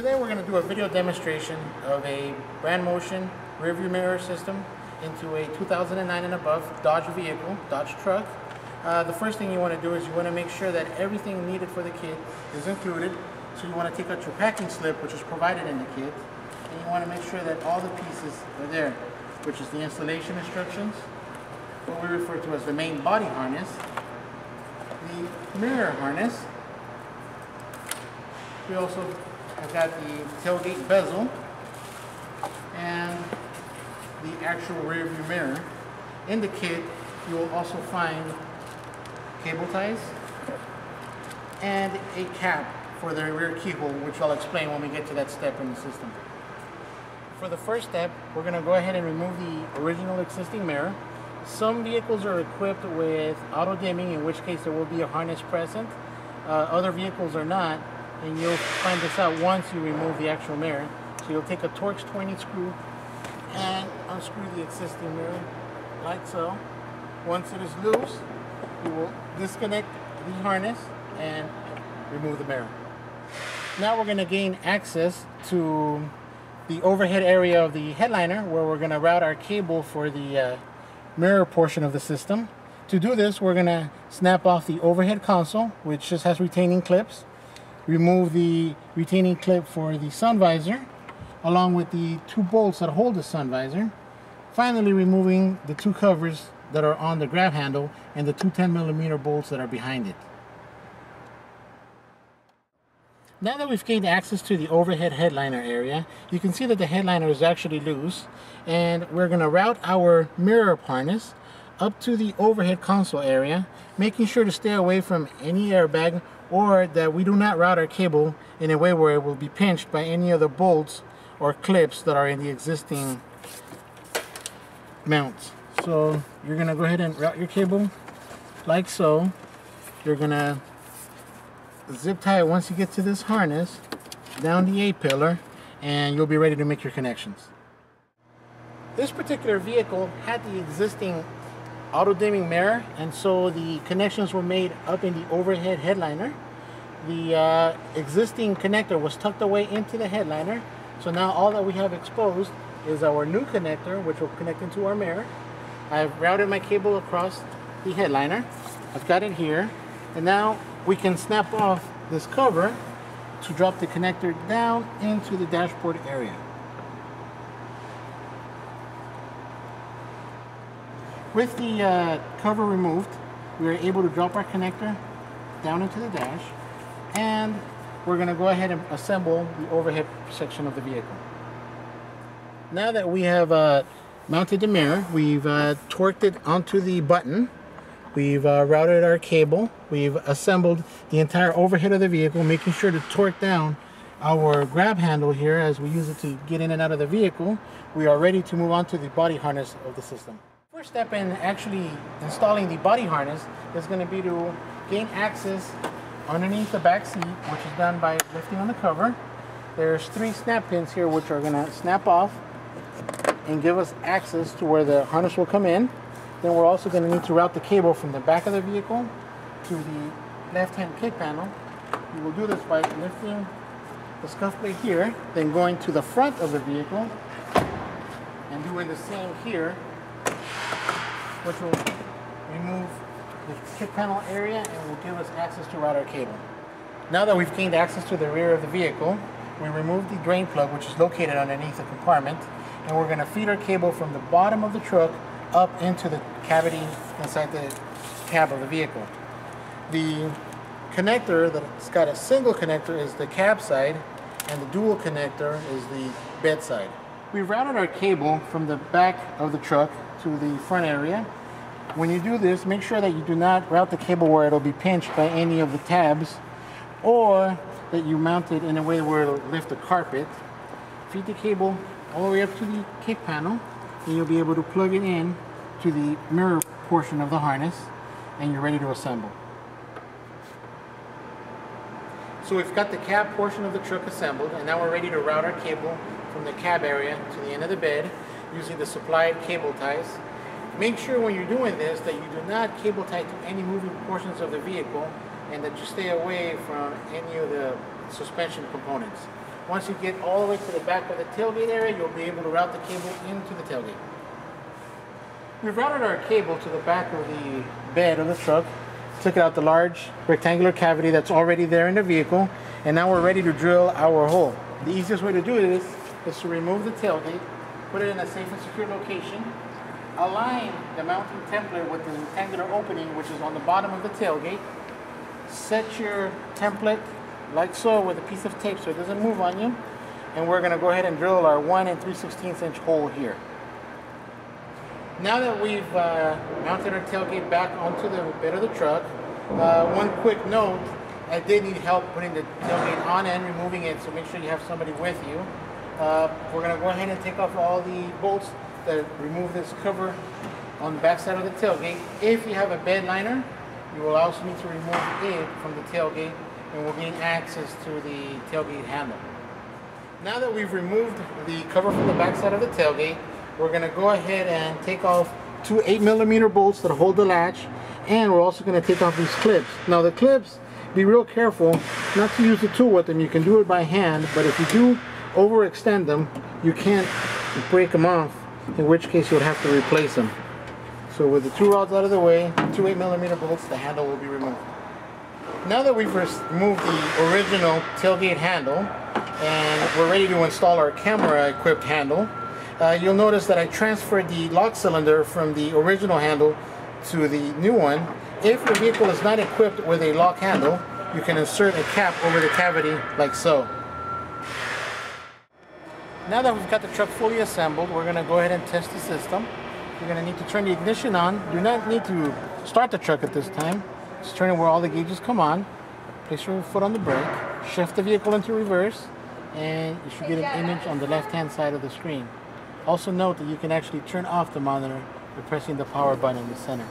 Today we're going to do a video demonstration of a brand motion rear view mirror system into a 2009 and above Dodge vehicle, Dodge truck. The first thing you want to do is you want to make sure that everything needed for the kit is included. So you want to take out your packing slip, which is provided in the kit, and you want to make sure that all the pieces are there, which is the installation instructions, what we refer to as the main body harness, the mirror harness. We also have got the tailgate bezel and the actual rear view mirror. In the kit, you will also find cable ties and a cap for the rear keyhole, which I'll explain when we get to that step in the system. For the first step, we're going to go ahead and remove the original existing mirror. Some vehicles are equipped with auto dimming, in which case there will be a harness present. Other vehicles are not, and you'll find this out once you remove the actual mirror. So you'll take a Torx 20 screw and unscrew the existing mirror like so. Once it is loose, you will disconnect the harness and remove the mirror. Now we're going to gain access to the overhead area of the headliner, where we're going to route our cable for the mirror portion of the system. To do this, we're going to snap off the overhead console, which just has retaining clips. Remove the retaining clip for the sun visor, along with the two bolts that hold the sun visor. Finally, removing the two covers that are on the grab handle and the two 10mm bolts that are behind it. Now that we've gained access to the overhead headliner area, you can see that the headliner is actually loose, and we're going to route our mirror harness up to the overhead console area, making sure to stay away from any airbag, or that we do not route our cable in a way where it will be pinched by any of the bolts or clips that are in the existing mounts. So you're going to go ahead and route your cable like so. You're going to zip tie it once you get to this harness down the A-pillar, and you'll be ready to make your connections. This particular vehicle had the existing auto dimming mirror, and so the connections were made up in the overhead headliner. The existing connector was tucked away into the headliner, so now all that we have exposed is our new connector, which will connect into our mirror. I've routed my cable across the headliner. I've got it here, and now we can snap off this cover to drop the connector down into the dashboard area. With the cover removed, we are able to drop our connector down into the dash, and we're going to go ahead and assemble the overhead section of the vehicle. Now that we have mounted the mirror, we've torqued it onto the button, we've routed our cable, we've assembled the entire overhead of the vehicle, making sure to torque down our grab handle here as we use it to get in and out of the vehicle. We are ready to move on to the body harness of the system. First step in actually installing the body harness is going to be to gain access underneath the back seat, which is done by lifting on the cover. There's 3 snap pins here which are going to snap off and give us access to where the harness will come in. Then we're also going to need to route the cable from the back of the vehicle to the left-hand kick panel. We will do this by lifting the scuff plate here, then going to the front of the vehicle and doing the same here, which will remove the kick panel area and will give us access to route our cable. Now that we've gained access to the rear of the vehicle, we remove the drain plug, which is located underneath the compartment, and we're going to feed our cable from the bottom of the truck up into the cavity inside the cab of the vehicle. The connector that's got a single connector is the cab side, and the dual connector is the bed side. We routed our cable from the back of the truck to the front area. When you do this, make sure that you do not route the cable where it'll be pinched by any of the tabs, or that you mount it in a way where it'll lift the carpet. Feed the cable all the way up to the kick panel, and you'll be able to plug it in to the mirror portion of the harness, and you're ready to assemble. So we've got the cab portion of the truck assembled, and now we're ready to route our cable from the cab area to the end of the bed using the supplied cable ties. Make sure when you're doing this that you do not cable tie to any moving portions of the vehicle, and that you stay away from any of the suspension components. Once you get all the way to the back of the tailgate area, you'll be able to route the cable into the tailgate. We've routed our cable to the back of the bed of the truck, took out the large rectangular cavity that's already there in the vehicle, and now we're ready to drill our hole. The easiest way to do it is to remove the tailgate, put it in a safe and secure location, align the mounting template with the rectangular opening which is on the bottom of the tailgate, set your template like so with a piece of tape so it doesn't move on you, and we're going to go ahead and drill our 1 3/16 inch hole here. Now that we've mounted our tailgate back onto the bed of the truck, one quick note, I did need help putting the tailgate on and removing it, so make sure you have somebody with you. We're going to go ahead and take off all the bolts that remove this cover on the back side of the tailgate. If you have a bed liner, you will also need to remove it from the tailgate, and we'll gain access to the tailgate handle. Now that we've removed the cover from the back side of the tailgate, we're going to go ahead and take off 2 8mm bolts that hold the latch, and we're also going to take off these clips. Now the clips, be real careful not to use the tool with them. You can do it by hand, but if you do overextend them, you can't break them off, in which case you'll have to replace them. So with the 2 rods out of the way, 2 8mm bolts, the handle will be removed. Now that we've removed the original tailgate handle and we're ready to install our camera equipped handle, you'll notice that I transferred the lock cylinder from the original handle to the new one. If your vehicle is not equipped with a lock handle, you can insert a cap over the cavity like so. Now that we've got the truck fully assembled, we're going to go ahead and test the system. You're going to need to turn the ignition on. Do not need to start the truck at this time. Just turn it where all the gauges come on. Place your foot on the brake. Shift the vehicle into reverse, and you should get an image on the left-hand side of the screen. Also note that you can actually turn off the monitor by pressing the power button in the center.